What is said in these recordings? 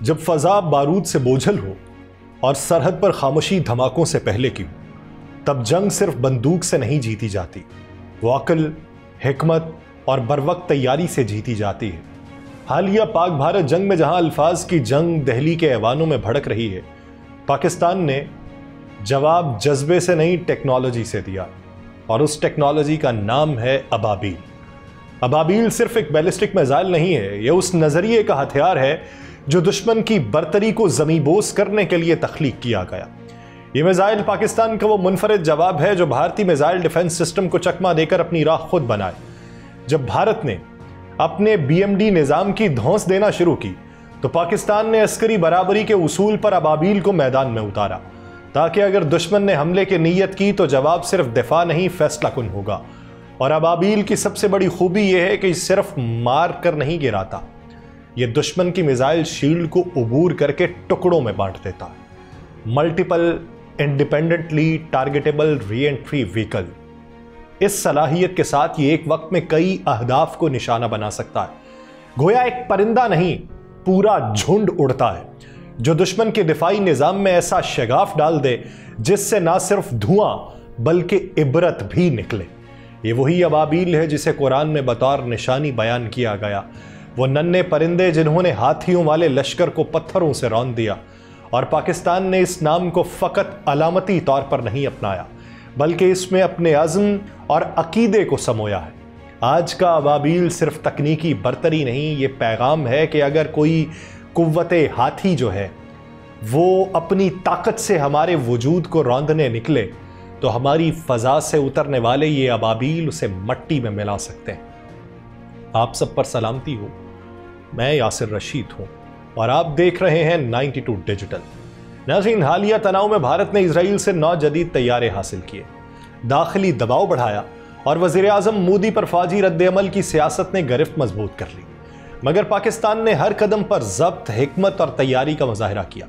جب فضا بارود سے بوجھل ہو اور سرحد پر خاموشی دھماکوں سے پہلے کی ہو، تب جنگ صرف بندوق سے نہیں جیتی جاتی، وہ عقل، حکمت اور بروقت تیاری سے جیتی جاتی ہے۔ حالیہ پاک بھارت جنگ میں جہاں الفاظ کی جنگ دہلی کے ایوانوں میں بھڑک رہی ہے، پاکستان نے جواب جذبے سے نہیں ٹیکنالوجی سے دیا، اور اس ٹیکنالوجی کا نام ہے ابابیل۔ ابابیل صرف ایک بیلسٹک میزائل نہیں ہے، یہ اس نظریے کا ہتھیار ہے جو دشمن کی برتری کو زمیں بوس کرنے کے لیے تخلیق کیا گیا۔ یہ میزائل پاکستان کا وہ منفرد جواب ہے جو بھارتی میزائل ڈیفنس سسٹم کو چکمہ دے کر اپنی راہ خود بنائے۔ جب بھارت نے اپنے BMD نظام کی دھونس دینا شروع کی تو پاکستان نے عسکری برابری کے اصول پر ابابیل کو میدان میں اتارا، تاکہ اگر دشمن نے حملے کی نیت کی تو جواب صرف دفاع نہیں، فیصلہ کن ہوگا۔ اور ابابیل کی سب سے بڑی خوبی یہ ہے کہ صرف مار کر نہیں گراتا، یہ دشمن کی میزائل شیلڈ کو عبور کر کے ٹکڑوں میں بانٹ دیتا ہے۔ ملٹیپل انڈیپینڈنٹلی ٹارگیٹیبل ری انٹری وہیکل، اس صلاحیت کے ساتھ یہ ایک وقت میں کئی اہداف کو نشانہ بنا سکتا ہے۔ گویا ایک پرندہ نہیں، پورا جھنڈ اڑتا ہے جو دشمن کے دفاعی نظام میں ایسا شگاف ڈال دے جس سے نہ صرف دھواں بلکہ عبرت بھی نکلے۔ یہ وہی ابابیل ہے جسے قرآن میں بطور نشانی بیان کیا گیا، وہ ننھے پرندے جنہوں نے ہاتھیوں والے لشکر کو پتھروں سے رون دیا۔ اور پاکستان نے اس نام کو فقط علامتی طور پر نہیں اپنایا، بلکہ اس میں اپنے عزم اور عقیدے کو سمویا ہے۔ آج کا ابابیل صرف تکنیکی برتری نہیں، یہ پیغام ہے کہ اگر کوئی قوت ہاتھی جو ہے وہ اپنی طاقت سے ہمارے وجود کو روندنے نکلے تو ہماری فضا سے اترنے والے یہ ابابیل اسے مٹی میں ملا سکتے ہیں۔ آپ سب پر سلامتی ہو، میں یاسر رشید ہوں اور آپ دیکھ رہے ہیں 92 ڈیجیٹل۔ ناظرین، حالیہ تناؤ میں بھارت نے اسرائیل سے 9 جدید طیارے حاصل کیے، داخلی دباؤ بڑھایا اور وزیر اعظم مودی پر فوجی رد عمل کی سیاست نے گرفت مضبوط کر لی، مگر پاکستان نے ہر قدم پر ضبط، حکمت اور تیاری کا مظاہرہ کیا۔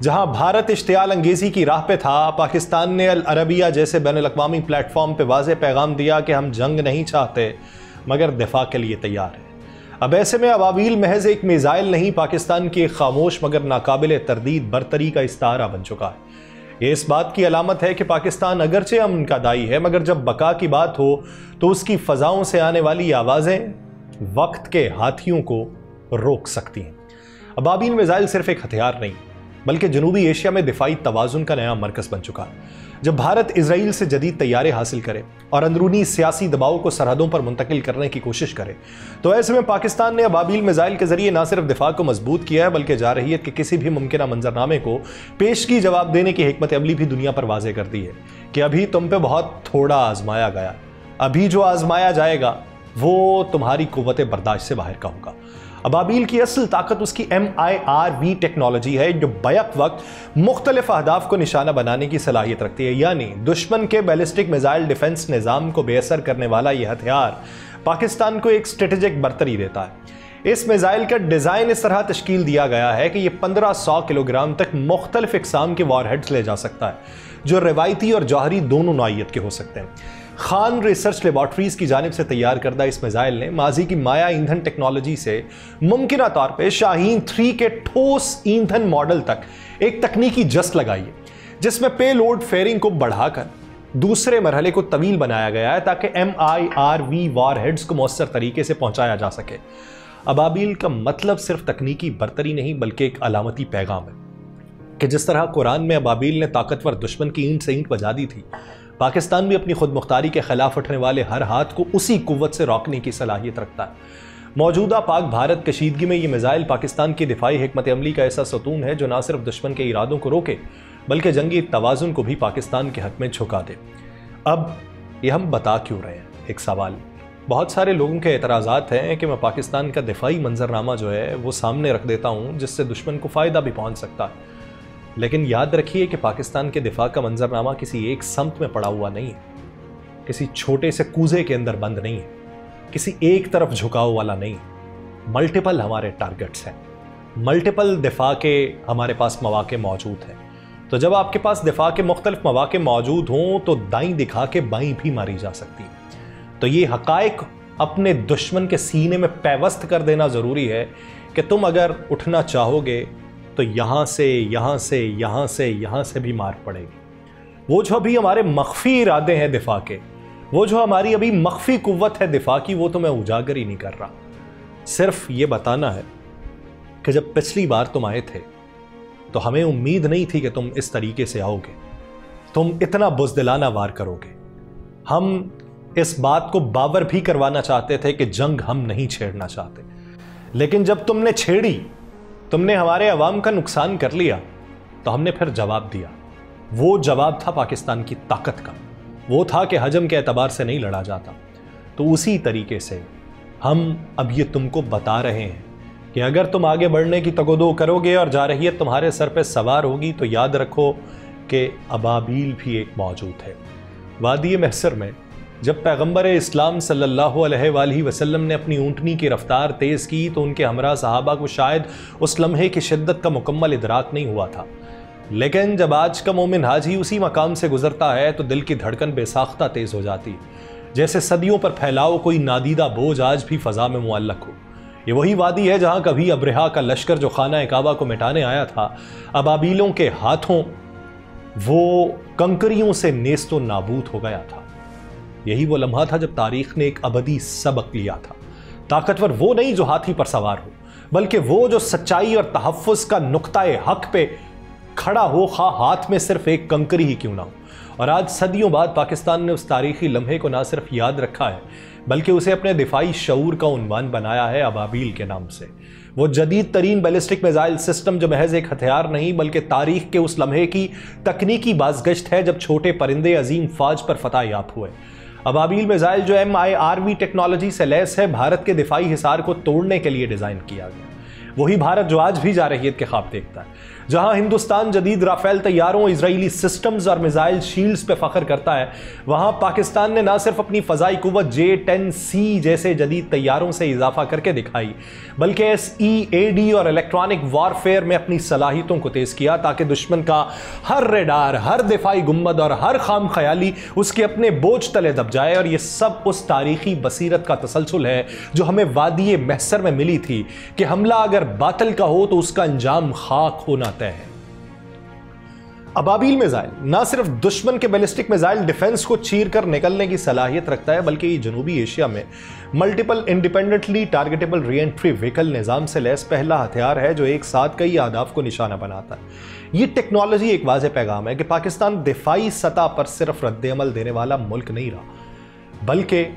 جہاں بھارت اشتعال انگیزی کی راہ پہ تھا، پاکستان نے العربیہ جیسے بین الاقوامی پلیٹ فارم پہ واضح پیغام دیا کہ ہم جنگ نہیں چاہتے مگر دفاع کے لیے تیار ہیں۔ اب ایسے میں ابابیل محض ایک میزائل نہیں، پاکستان کی ایک خاموش مگر ناقابل تردید برتری کا استعارہ بن چکا ہے۔ یہ اس بات کی علامت ہے کہ پاکستان اگرچہ امن کا دائی ہے، مگر جب بقا کی بات ہو تو اس کی فضاؤں سے آنے والی آوازیں وقت کے ہاتھیوں کو روک سکتی ہیں۔ ابابیل میزائل صرف ایک ہتھیار نہیں بلکہ جنوبی ایشیا میں دفاعی توازن کا نیا مرکز بن چکا ہے۔ جب بھارت اسرائیل سے جدید طیارے حاصل کرے اور اندرونی سیاسی دباؤ کو سرحدوں پر منتقل کرنے کی کوشش کرے تو ایسے میں پاکستان نے ابابیل میزائل کے ذریعے نہ صرف دفاع کو مضبوط کیا ہے بلکہ جارحیت کے کسی بھی ممکنہ منظرنامے کو پیشگی جواب دینے کی حکمت عملی بھی دنیا پر واضح کر دی ہے کہ ابھی تم پہ بہت تھوڑا آزمایا گیا، ابھی جو آزمایا جائے گا وہ تمہاری قوت برداشت سے باہر کا ہوگا۔ ابابیل کی اصل طاقت اس کی MIRV ٹیکنالوجی ہے جو بیک وقت مختلف اہداف کو نشانہ بنانے کی صلاحیت رکھتی ہے، یعنی دشمن کے بیلسٹک میزائل ڈیفنس نظام کو بے اثر کرنے والا یہ ہتھیار پاکستان کو ایک اسٹریٹجک برتری دیتا ہے۔ اس میزائل کا ڈیزائن اس طرح تشکیل دیا گیا ہے کہ یہ 1500 کلوگرام تک مختلف اقسام کے وار ہیڈز لے جا سکتا ہے جو روایتی اور جوہری دونوں نوعیت کے ہو سکتے ہیں۔ خان ریسرچ لیبارٹریز کی جانب سے تیار کردہ اس میزائل نے ماضی کی مایا ایندھن ٹیکنالوجی سے ممکنہ طور پہ شاہین 3 کے ٹھوس ایندھن ماڈل تک ایک تکنیکی جست لگائی ہے جس میں پے لوڈ فیئرنگ کو بڑھا کر دوسرے مرحلے کو طویل بنایا گیا ہے تاکہ MIRV وار ہیڈز کو مؤثر طریقے سے پہنچایا جا سکے۔ ابابیل کا مطلب صرف تکنیکی برتری نہیں بلکہ ایک علامتی پیغام ہے کہ جس طرح قرآن میں ابابیل نے طاقتور دشمن کی اینٹ سے اینٹ بجا دی تھی، پاکستان بھی اپنی خود مختاری کے خلاف اٹھنے والے ہر ہاتھ کو اسی قوت سے روکنے کی صلاحیت رکھتا ہے۔ موجودہ پاک بھارت کشیدگی میں یہ میزائل پاکستان کی دفاعی حکمت عملی کا ایسا ستون ہے جو نہ صرف دشمن کے ارادوں کو روکے بلکہ جنگی توازن کو بھی پاکستان کے حق میں جھکا دے۔ اب یہ ہم بتا کیوں رہے ہیں؟ ایک سوال۔ بہت سارے لوگوں کے اعتراضات ہیں کہ میں پاکستان کا دفاعی منظرنامہ جو ہے وہ سامنے رکھ دیتا ہوں جس سے دشمن کو فائدہ بھی پہنچ سکتا ہے، لیکن یاد رکھیے کہ پاکستان کے دفاع کا منظرنامہ کسی ایک سمت میں پڑا ہوا نہیں ہے، کسی چھوٹے سے کوزے کے اندر بند نہیں ہے، کسی ایک طرف جھکاؤ والا نہیں ہے۔ ملٹیپل ہمارے ٹارگٹس ہیں، ملٹیپل دفاع کے ہمارے پاس مواقع موجود ہیں۔ تو جب آپ کے پاس دفاع کے مختلف مواقع موجود ہوں تو دائیں دکھا کے بائیں بھی ماری جا سکتی ہے۔ تو یہ حقائق اپنے دشمن کے سینے میں پیوست کر دینا ضروری ہے کہ تم اگر اٹھنا چاہو گے تو یہاں سے یہاں سے یہاں سے یہاں سے بھی مار پڑے گی۔ وہ جو ابھی ہمارے مخفی ارادے ہیں دفاع کے، وہ جو ہماری ابھی مخفی قوت ہے دفاع کی، وہ تو میں اجاگر ہی نہیں کر رہا۔ صرف یہ بتانا ہے کہ جب پچھلی بار تم آئے تھے تو ہمیں امید نہیں تھی کہ تم اس طریقے سے آؤ گے، تم اتنا بزدلانہ وار کرو گے۔ ہم اس بات کو باور بھی کروانا چاہتے تھے کہ جنگ ہم نہیں چھیڑنا چاہتے، لیکن جب تم نے چھیڑی، تم نے ہمارے عوام کا نقصان کر لیا، تو ہم نے پھر جواب دیا۔ وہ جواب تھا پاکستان کی طاقت کا، وہ تھا کہ حجم کے اعتبار سے نہیں لڑا جاتا۔ تو اسی طریقے سے ہم اب یہ تم کو بتا رہے ہیں کہ اگر تم آگے بڑھنے کی تگودو کرو گے اور جارحیت تمہارے سر پہ سوار ہوگی، تو یاد رکھو کہ ابابیل بھی ایک موجود ہے۔ وادی محسر میں جب پیغمبر اسلام صلی اللہ علیہ وآلہ وسلم نے اپنی اونٹنی کی رفتار تیز کی تو ان کے ہمراہ صحابہ کو شاید اس لمحے کی شدت کا مکمل ادراک نہیں ہوا تھا، لیکن جب آج کا مومن حاجی اسی مقام سے گزرتا ہے تو دل کی دھڑکن بے ساختہ تیز ہو جاتی، جیسے صدیوں پر پھیلاؤ کوئی نادیدہ بوجھ آج بھی فضا میں معلق ہو۔ یہ وہی وادی ہے جہاں کبھی ابرہا کا لشکر جو خانہ کعبہ کو مٹانے آیا تھا، ابابیلوں کے ہاتھوں وہ کنکریوں سے نیست و نابود ہو گیا تھا۔ یہی وہ لمحہ تھا جب تاریخ نے ایک ابدی سبق لیا تھا۔ طاقتور وہ نہیں جو ہاتھی پر سوار ہو، بلکہ وہ جو سچائی اور تحفظ کا نقطۂ حق پہ کھڑا ہو، خواہ ہاتھ میں صرف ایک کنکری ہی کیوں نہ ہو۔ اور آج صدیوں بعد پاکستان نے اس تاریخی لمحے کو نہ صرف یاد رکھا ہے، بلکہ اسے اپنے دفاعی شعور کا عنوان بنایا ہے ابابیل کے نام سے۔ وہ جدید ترین بیلسٹک میزائل سسٹم جو محض ایک ہتھیار نہیں بلکہ تاریخ کے اس لمحے کی تکنیکی بازگشت ہے جب چھوٹے پرندے عظیم فوج پر فتح یاب ہوئے۔ ابابیل میزائل جو MIRV ٹیکنالوجی سے لیس ہے، بھارت کے دفاعی حصار کو توڑنے کے لیے ڈیزائن کیا گیا۔ وہی بھارت جو آج بھی جارحیت کے خواب دیکھتا ہے، جہاں ہندوستان جدید رافیل طیاروں، اسرائیلی سسٹمز اور میزائل شیلڈز پہ فخر کرتا ہے، وہاں پاکستان نے نہ صرف اپنی فضائی قوت J-10C جیسے جدید طیاروں سے اضافہ کر کے دکھائی، بلکہ SEAD اور الیکٹرانک وارفیئر میں اپنی صلاحیتوں کو تیز کیا تاکہ دشمن کا ہر ریڈار، ہر دفاعی گنبد اور ہر خام خیالی اس کے اپنے بوجھ تلے دب جائے۔ اور یہ سب اس تاریخی بصیرت کا تسلسل ہے جو ہمیں وادی محسر میں ملی تھی کہ حملہ اگر باطل کا ہو تو اس کا انجام خاک ہونا طے ہے۔ ابابیل میزائل نہ صرف دشمن کے بیلسٹک میزائل ڈیفنس کو چیر کر نکلنے کی صلاحیت رکھتا ہے، بلکہ یہ جنوبی ایشیا میں ملٹیپل انڈیپینڈنٹلی ٹارگیٹیبل ری انٹری وہیکل نظام سے لیس پہلا ہتھیار ہے جو ایک ساتھ کئی اہداف کو نشانہ بناتا ہے۔ یہ ٹیکنالوجی ایک واضح پیغام ہے کہ پاکستان دفاعی سطح پر صرف رد عمل دینے والا ملک نہیں رہا، بلکہ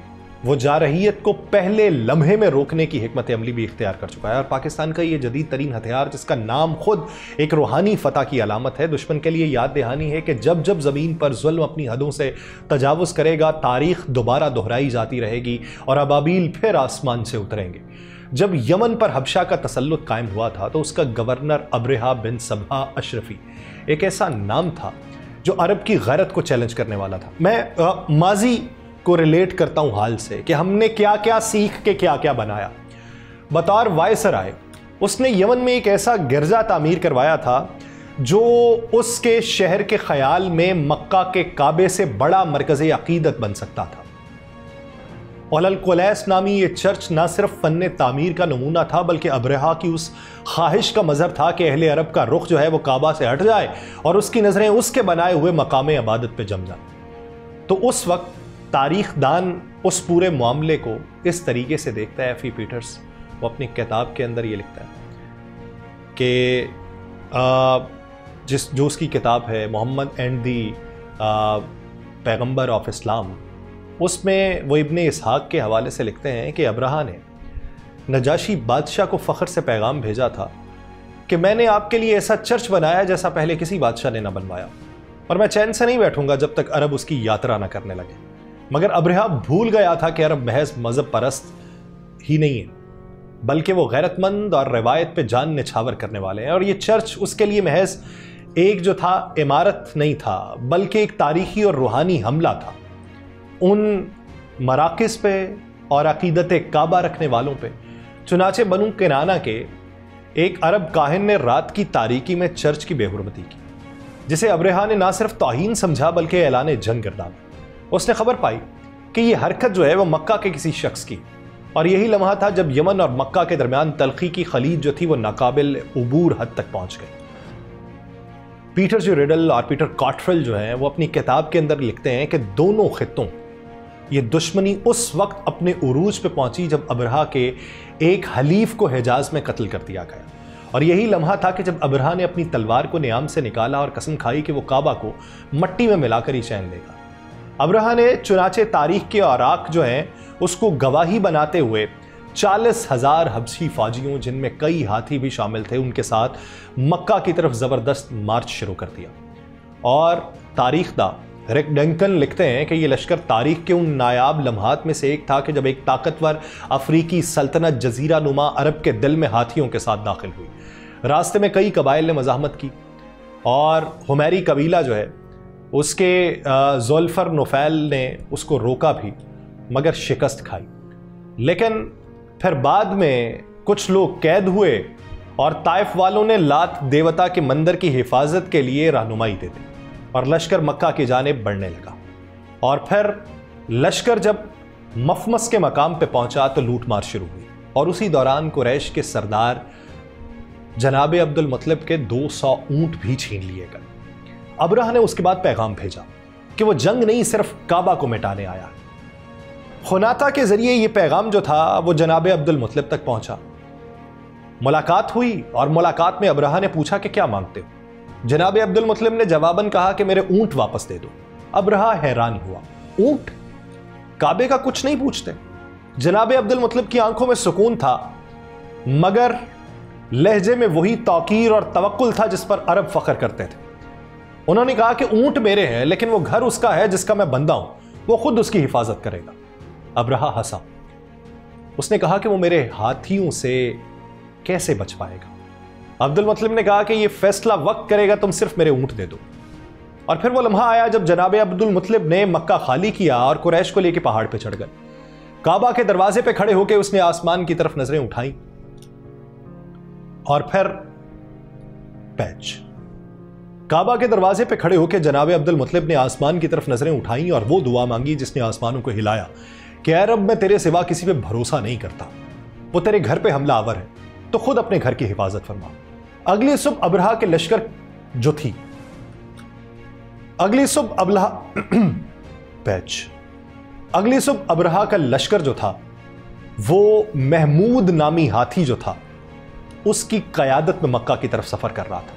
وہ جارحیت کو پہلے لمحے میں روکنے کی حکمت عملی بھی اختیار کر چکا ہے۔ اور پاکستان کا یہ جدید ترین ہتھیار، جس کا نام خود ایک روحانی فتح کی علامت ہے، دشمن کے لیے یاد دہانی ہے کہ جب جب زمین پر ظلم اپنی حدوں سے تجاوز کرے گا، تاریخ دوبارہ دہرائی جاتی رہے گی اور ابابیل پھر آسمان سے اتریں گے۔ جب یمن پر حبشہ کا تسلط قائم ہوا تھا تو اس کا گورنر ابرہا بن سبحہ اشرفی ایک ایسا نام تھا جو عرب کی غیرت کو چیلنج کرنے والا تھا۔ میں ماضی کو ریلیٹ کرتا ہوں حال سے کہ ہم نے کیا کیا سیکھ کے کیا کیا بنایا۔ بطور وائسرائے اس نے یمن میں ایک ایسا گرجا تعمیر کروایا تھا جو اس کے شہر کے خیال میں مکہ کے کعبے سے بڑا مرکز عقیدت بن سکتا تھا۔ القلیس نامی یہ چرچ نہ صرف فن تعمیر کا نمونہ تھا بلکہ ابرہا کی اس خواہش کا مظہر تھا کہ اہل عرب کا رخ جو ہے وہ کعبہ سے ہٹ جائے اور اس کی نظریں اس کے بنائے ہوئے مقام عبادت پہ جم جائیں۔ تو اس وقت تاریخ دان اس پورے معاملے کو اس طریقے سے دیکھتا ہے۔ ایف ای پیٹرس وہ اپنی کتاب کے اندر یہ لکھتا ہے کہ جو اس کی کتاب ہے محمد اینڈ دی پیغمبر آف اسلام، اس میں وہ ابن اسحاق کے حوالے سے لکھتے ہیں کہ ابرہا نے نجاشی بادشاہ کو فخر سے پیغام بھیجا تھا کہ میں نے آپ کے لیے ایسا چرچ بنایا جیسا پہلے کسی بادشاہ نے نہ بنوایا، اور میں چین سے نہیں بیٹھوں گا جب تک عرب اس کی یاترا نہ کرنے لگے۔ مگر ابرہا بھول گیا تھا کہ عرب محض مذہب پرست ہی نہیں ہے، بلکہ وہ غیرت مند اور روایت پہ جان نچھاور کرنے والے ہیں۔ اور یہ چرچ اس کے لیے محض ایک جو تھا عمارت نہیں تھا، بلکہ ایک تاریخی اور روحانی حملہ تھا ان مراکز پہ اور عقیدت کعبہ رکھنے والوں پہ۔ چنانچہ بنو کنانہ کے ایک عرب کاہن نے رات کی تاریکی میں چرچ کی بے حرمتی کی، جسے ابرہا نے نہ صرف توہین سمجھا بلکہ اعلان جنگ گردانا۔ اس نے خبر پائی کہ یہ حرکت جو ہے وہ مکہ کے کسی شخص کی، اور یہی لمحہ تھا جب یمن اور مکہ کے درمیان تلخی کی خلیج جو تھی وہ ناقابل عبور حد تک پہنچ گئی۔ پیٹر جی ریڈل اور پیٹر کاٹرل جو ہیں وہ اپنی کتاب کے اندر لکھتے ہیں کہ دونوں خطوں یہ دشمنی اس وقت اپنے عروج پہ پہنچی جب ابرہہ کے ایک حلیف کو حجاز میں قتل کر دیا گیا، اور یہی لمحہ تھا کہ جب ابرہہ نے اپنی تلوار کو نیام سے نکالا اور قسم کھائی کہ وہ کعبہ کو مٹی میں ملا کر ہی چین لے گا۔ ابرہہ نے چنانچہ تاریخ کے اوراق جو ہیں اس کو گواہی بناتے ہوئے 40,000 حبشی فوجیوں جن میں کئی ہاتھی بھی شامل تھے ان کے ساتھ مکہ کی طرف زبردست مارچ شروع کر دیا۔ اور تاریخ داں ریک ڈنکن لکھتے ہیں کہ یہ لشکر تاریخ کے ان نایاب لمحات میں سے ایک تھا کہ جب ایک طاقتور افریقی سلطنت جزیرہ نما عرب کے دل میں ہاتھیوں کے ساتھ داخل ہوئی۔ راستے میں کئی قبائل نے مزاحمت کی اور حمیری قبیلہ جو ہے اس کے ذوالفر نفیل نے اس کو روکا بھی مگر شکست کھائی، لیکن پھر بعد میں کچھ لوگ قید ہوئے اور طائف والوں نے لات دیوتا کے مندر کی حفاظت کے لیے رہنمائی دے دی اور لشکر مکہ کی جانب بڑھنے لگا۔ اور پھر لشکر جب مفمس کے مقام پہ پہنچا تو لوٹ مار شروع ہوئی، اور اسی دوران قریش کے سردار جناب عبد المطلب کے 200 اونٹ بھی چھین لیے گئے۔ ابرہہ نے اس کے بعد پیغام بھیجا کہ وہ جنگ نہیں صرف کعبہ کو مٹانے آیا۔ خناتہ کے ذریعے یہ پیغام جو تھا وہ جناب عبد المطلب تک پہنچا۔ ملاقات ہوئی اور ملاقات میں ابرہہ نے پوچھا کہ کیا مانگتے ہو؟ جناب عبد المطلب نے جواباً کہا کہ میرے اونٹ واپس دے دو۔ ابرہہ حیران ہوا، اونٹ؟ کعبے کا کچھ نہیں پوچھتے؟ جناب عبد المطلب کی آنکھوں میں سکون تھا مگر لہجے میں وہی توقیر اور توقل تھا جس پر عرب فخر کرتے تھے۔ انہوں نے کہا کہ اونٹ میرے ہیں لیکن وہ گھر اس کا ہے جس کا میں بندہ ہوں، وہ خود اس کی حفاظت کرے گا۔ ابرہہ ہنسا، اس نے کہا کہ وہ میرے ہاتھیوں سے کیسے بچ پائے گا؟ عبد المطلب نے کہا کہ یہ فیصلہ وقت کرے گا، تم صرف میرے اونٹ دے دو۔ اور پھر وہ لمحہ آیا جب جناب عبد المطلب نے مکہ خالی کیا اور قریش کو لے کے پہاڑ پہ چڑھ گئے۔ کعبہ کے دروازے پہ کھڑے ہو کے اس نے آسمان کی طرف نظریں اٹھائیں اور پھر پیچ۔ کعبہ کے دروازے پہ کھڑے ہو کے جناب عبد المطلب نے آسمان کی طرف نظریں اٹھائیں اور وہ دعا مانگی جس نے آسمانوں کو ہلایا کہ اے رب، میں تیرے سوا کسی پہ بھروسہ نہیں کرتا، وہ تیرے گھر پہ حملہ آور ہے تو خود اپنے گھر کی حفاظت فرما۔ اگلی صبح ابرہہ کے لشکر جو تھی اگلی صبح ابرہہ کا لشکر جو تھا وہ محمود نامی ہاتھی جو تھا اس کی قیادت میں مکہ کی طرف سفر کر رہا تھا،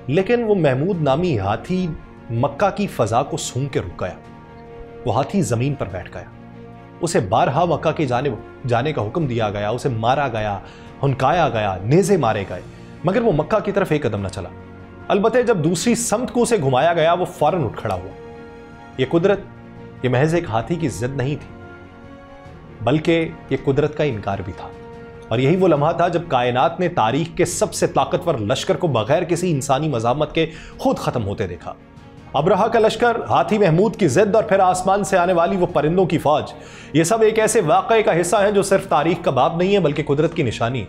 لیکن وہ محمود نامی ہاتھی مکہ کی فضا کو سونگ کے رک گیا۔ وہ ہاتھی زمین پر بیٹھ گیا، اسے بارہا مکہ کی جانب جانے کا حکم دیا گیا، اسے مارا گیا، ہنکایا گیا، نیزے مارے گئے، مگر وہ مکہ کی طرف ایک قدم نہ چلا۔ البتہ جب دوسری سمت کو اسے گھمایا گیا وہ فوراً اٹھ کھڑا ہوا۔ یہ قدرت، یہ محض ایک ہاتھی کی ضد نہیں تھی بلکہ یہ قدرت کا انکار بھی تھا، اور یہی وہ لمحہ تھا جب کائنات نے تاریخ کے سب سے طاقتور لشکر کو بغیر کسی انسانی مزاحمت کے خود ختم ہوتے دیکھا۔ ابرہہ کا لشکر، ہاتھی محمود کی ضد اور پھر آسمان سے آنے والی وہ پرندوں کی فوج، یہ سب ایک ایسے واقعے کا حصہ ہیں جو صرف تاریخ کا باب نہیں ہے بلکہ قدرت کی نشانی۔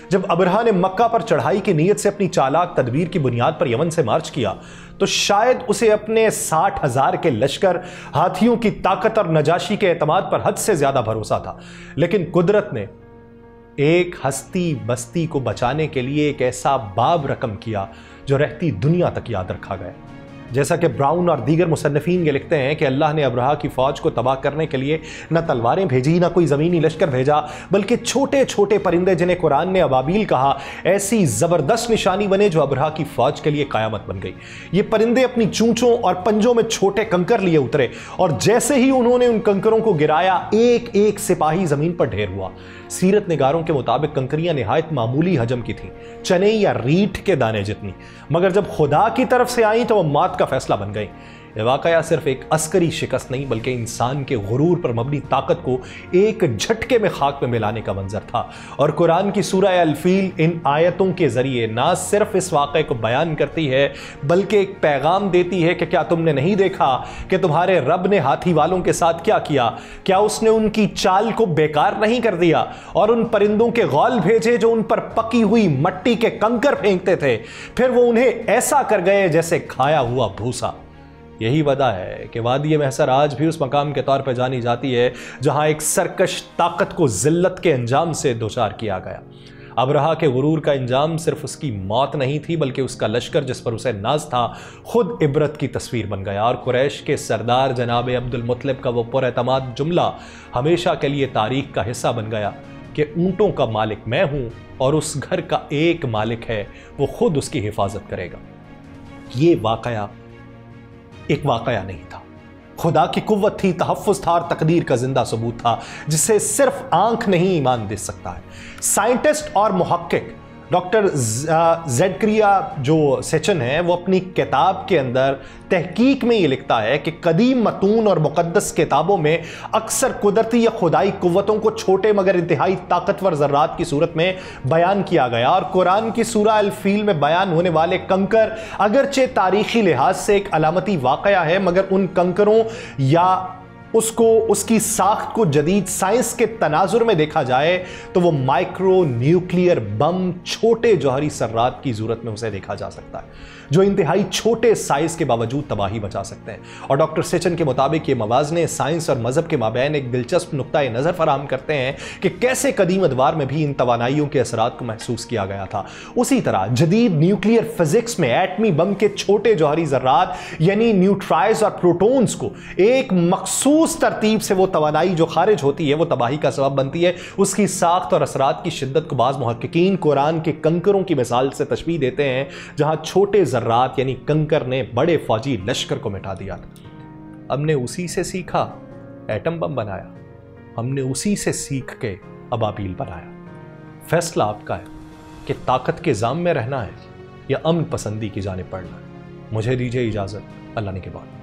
جب ابرہہ نے مکہ پر چڑھائی کی نیت سے اپنی چالاک تدبیر کی بنیاد پر یمن سے مارچ کیا تو شاید اسے اپنے 60,000 کے لشکر، ہاتھیوں کی طاقت اور نجاشی کے اعتماد پر حد سے زیادہ بھروسہ تھا، لیکن قدرت نے ایک ہستی بستی کو بچانے کے لیے ایک ایسا باب رقم کیا جو رہتی دنیا تک یاد رکھا گیا۔ جیسا کہ براؤن اور دیگر مصنفین یہ لکھتے ہیں کہ اللہ نے ابرہہ کی فوج کو تباہ کرنے کے لیے نہ تلواریں بھیجی، نہ کوئی زمینی لشکر بھیجا، بلکہ چھوٹے چھوٹے پرندے جنہیں قرآن نے ابابیل کہا ایسی زبردست نشانی بنے جو ابرہہ کی فوج کے لیے قیامت بن گئی۔ یہ پرندے اپنی چونچوں اور پنجوں میں چھوٹے کنکر لیے اترے اور جیسے ہی انہوں نے ان کنکروں کو گرایا ایک ایک سپاہی زمین پر ڈھیر ہوا۔ سیرت نگاروں کے مطابق کنکریاں نہایت معمولی حجم کی تھیں، چنے یا ریٹھ کے دانے جتنی، مگر جب خدا کی طرف سے آئیں تو وہ مات کا فیصلہ بن گئی۔ یہ واقعہ صرف ایک عسکری شکست نہیں بلکہ انسان کے غرور پر مبنی طاقت کو ایک جھٹکے میں خاک میں ملانے کا منظر تھا، اور قرآن کی سورہ الفیل ان آیتوں کے ذریعے نہ صرف اس واقعے کو بیان کرتی ہے بلکہ ایک پیغام دیتی ہے کہ کیا تم نے نہیں دیکھا کہ تمہارے رب نے ہاتھی والوں کے ساتھ کیا کیا؟ کیا اس نے ان کی چال کو بیکار نہیں کر دیا اور ان پرندوں کے غول بھیجے جو ان پر پکی ہوئی مٹی کے کنکر پھینکتے تھے، پھر وہ انہیں ایسا کر گئے جیسے کھایا ہوا بھوسا۔ یہی وجہ ہے کہ وادی محصر آج بھی اس مقام کے طور پر جانی جاتی ہے جہاں ایک سرکش طاقت کو ذلت کے انجام سے دوچار کیا گیا۔ ابرہہ کے غرور کا انجام صرف اس کی موت نہیں تھی بلکہ اس کا لشکر جس پر اسے ناز تھا خود عبرت کی تصویر بن گیا، اور قریش کے سردار جناب عبد المطلب کا وہ پر اعتماد جملہ ہمیشہ کے لیے تاریخ کا حصہ بن گیا کہ اونٹوں کا مالک میں ہوں اور اس گھر کا ایک مالک ہے، وہ خود اس کی حفاظت کرے گا۔ یہ واقعہ ایک واقعہ نہیں تھا، خدا کی قوت تھی، تحفظ تھا اور تقدیر کا زندہ ثبوت تھا جسے صرف آنکھ نہیں ایمان دے سکتا ہے۔ سائنٹسٹ اور محقق ڈاکٹر زیڈکریا جو سیچن ہے وہ اپنی کتاب کے اندر تحقیق میں یہ لکھتا ہے کہ قدیم متون اور مقدس کتابوں میں اکثر قدرتی یا خدائی قوتوں کو چھوٹے مگر انتہائی طاقتور ذرات کی صورت میں بیان کیا گیا، اور قرآن کی سورہ الفیل میں بیان ہونے والے کنکر اگرچہ تاریخی لحاظ سے ایک علامتی واقعہ ہے مگر ان کنکروں یا اس کی ساخت کو جدید سائنس کے تناظر میں دیکھا جائے تو وہ مائکرو نیوکلیئر بم، چھوٹے جوہری ذرات کی صورت میں اسے دیکھا جا سکتا ہے جو انتہائی چھوٹے سائز کے باوجود تباہی مچا سکتے ہیں۔ اور ڈاکٹر سیچن کے مطابق یہ موازنے سائنس اور مذہب کے مابین ایک دلچسپ نقطہ نظر فراہم کرتے ہیں کہ کیسے قدیم ادوار میں بھی ان توانائیوں کے اثرات کو محسوس کیا گیا تھا۔ اسی طرح جدید نیوکلیئر فزکس میں ایٹمی بم کے چھوٹے جوہری ذرات یعنی نیوٹرائز اور پروٹونز کو ایک مخصوص ترتیب سے وہ توانائی جو خارج ہوتی ہے وہ تباہی کا سبب بنتی ہے۔ اس کی ساخت اور اثرات کی شدت کو بعض محققین قرآن کے کنکروں کی مثال سے تشبیہ دیتے ہیں جہاں چھوٹے ذرات یعنی کنکر نے بڑے فوجی لشکر کو مٹا دیا تھا۔ ہم نے اسی سے سیکھا، ایٹم بم بنایا، ہم نے اسی سے سیکھ کے ابابیل بنایا۔ فیصلہ آپ کا ہے کہ طاقت کے زام میں رہنا ہے یا امن پسندی کی جانب بڑھنا ہے۔ مجھے دیجیے اجازت، اللہ نے کے بعد۔